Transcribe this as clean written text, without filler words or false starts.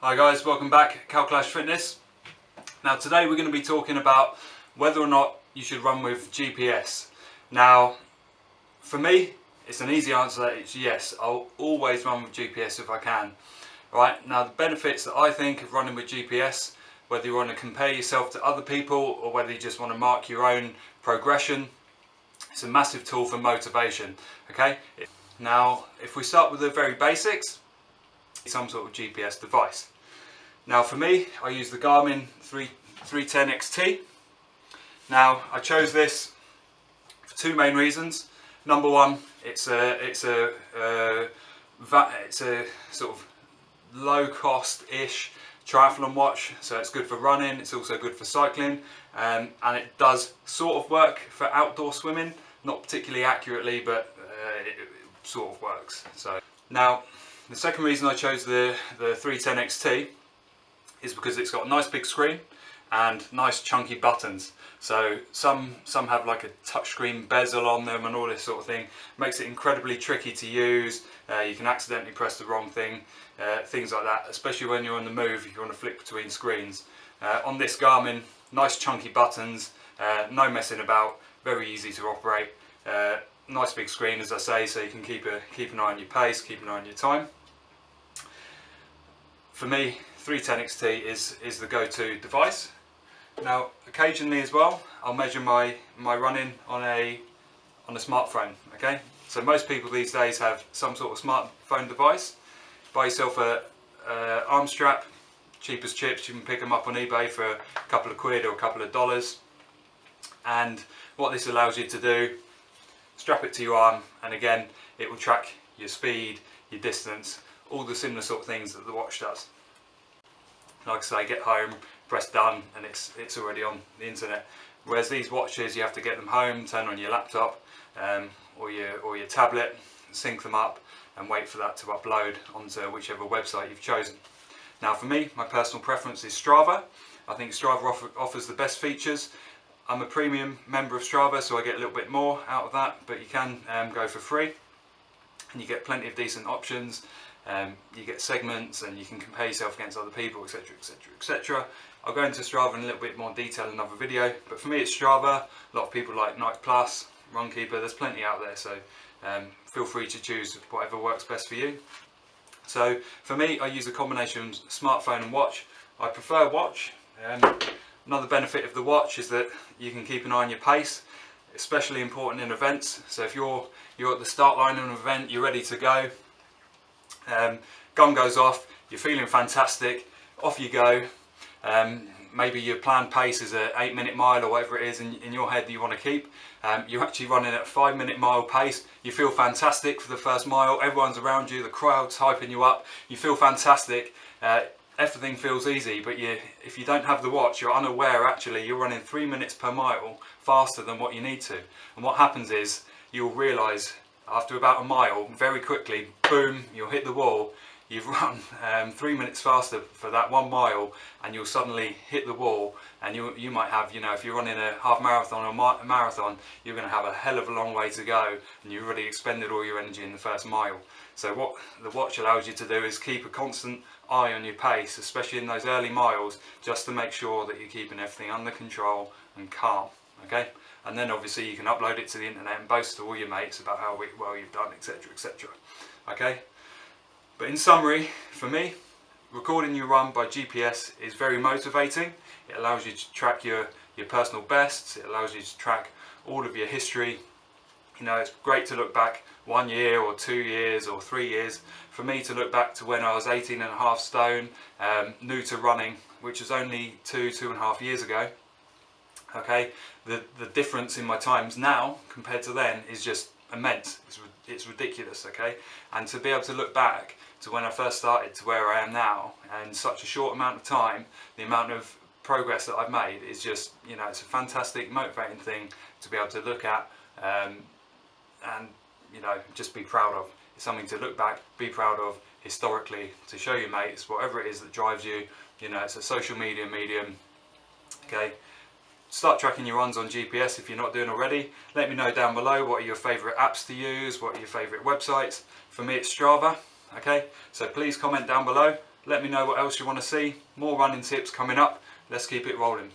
Hi guys, welcome back, Calclash Fitness. Now today we're going to be talking about whether or not you should run with GPS. Now for me it's an easy answer, it's yes. I'll always run with GPS if I can. Right, now the benefits that I think of running with GPS, whether you want to compare yourself to other people or whether you just want to mark your own progression, it's a massive tool for motivation. Okay, now if we start with the very basics, some sort of GPS device. Now for me, I use the Garmin 310 XT. Now I chose this for two main reasons. Number one, it's a sort of low cost-ish triathlon watch, so it's good for running, it's also good for cycling, and it does sort of work for outdoor swimming, not particularly accurately, but it sort of works. So now the second reason I chose the 310 XT is because it's got a nice big screen and nice chunky buttons. So some have like a touchscreen bezel on them and all this sort of thing. Makes it incredibly tricky to use. You can accidentally press the wrong thing, things like that, especially when you're on the move, if you want to flick between screens. On this Garmin, nice chunky buttons, no messing about, very easy to operate. Nice big screen, as I say, so you can keep an eye on your pace, keep an eye on your time. For me, 310 XT is the go-to device. Now, occasionally as well, I'll measure my running on a smartphone. Okay, so most people these days have some sort of smartphone device. Buy yourself a arm strap, cheap as chips. You can pick them up on eBay for a couple of quid or a couple of dollars. And what this allows you to do, strap it to your arm, and again, it will track your speed, your distance, all the similar sort of things that the watch does. Like I say, get home, press done, and it's already on the internet. Whereas these watches, you have to get them home, turn on your laptop or your tablet, sync them up, and wait for that to upload onto whichever website you've chosen. Now for me, my personal preference is Strava. I think Strava offers the best features. I'm a premium member of Strava, so I get a little bit more out of that, but you can go for free, and you get plenty of decent options. You get segments, and you can compare yourself against other people, etc, etc, etc. I'll go into Strava in a little bit more detail in another video, but for me it's Strava. A lot of people like Nike Plus, RunKeeper, there's plenty out there, so feel free to choose whatever works best for you. So for me, I use a combination of smartphone and watch. I prefer watch. Another benefit of the watch is that you can keep an eye on your pace, especially important in events. So if you're at the start line of an event, you're ready to go, gun goes off, you're feeling fantastic, off you go. Maybe your planned pace is an 8-minute mile or whatever it is in your head that you want to keep. You're actually running at a 5-minute mile pace. You feel fantastic for the first mile, everyone's around you, the crowd's hyping you up, you feel fantastic. Everything feels easy, but if you don't have the watch, you're unaware actually you're running 3 minutes per mile faster than what you need to. And what happens is you'll realise after about a mile, very quickly, boom, you'll hit the wall. You've run 3 minutes faster for that 1 mile, and you'll suddenly hit the wall, and you might have, if you're running a half marathon or a marathon, you're going to have a hell of a long way to go, and you've already expended all your energy in the first mile. So what the watch allows you to do is keep a constant eye on your pace, especially in those early miles, just to make sure that you're keeping everything under control and calm. Okay, and then obviously you can upload it to the internet and boast to all your mates about how well you've done, etc, etc. Okay, but in summary, for me, recording your run by GPS is very motivating. It allows you to track your personal bests, it allows you to track all of your history. It's great to look back 1 year or 2 years or 3 years. For me to look back to when I was 18.5 stone, new to running, which was only 2.5 years ago. Okay, the difference in my times now compared to then is just immense. It's ridiculous. Okay, and to be able to look back to when I first started to where I am now in such a short amount of time, the amount of progress that I've made is just, it's a fantastic, motivating thing to be able to look at and just be proud of. It's something to look back, be proud of historically, to show your mates, whatever it is that drives you. It's a social media medium. Okay. Start tracking your runs on GPS if you're not doing already. Let me know down below what are your favourite apps to use, what are your favourite websites. For me it's Strava. Okay, so please comment down below Let me know what else you want to see. More running tips coming up. Let's keep it rolling.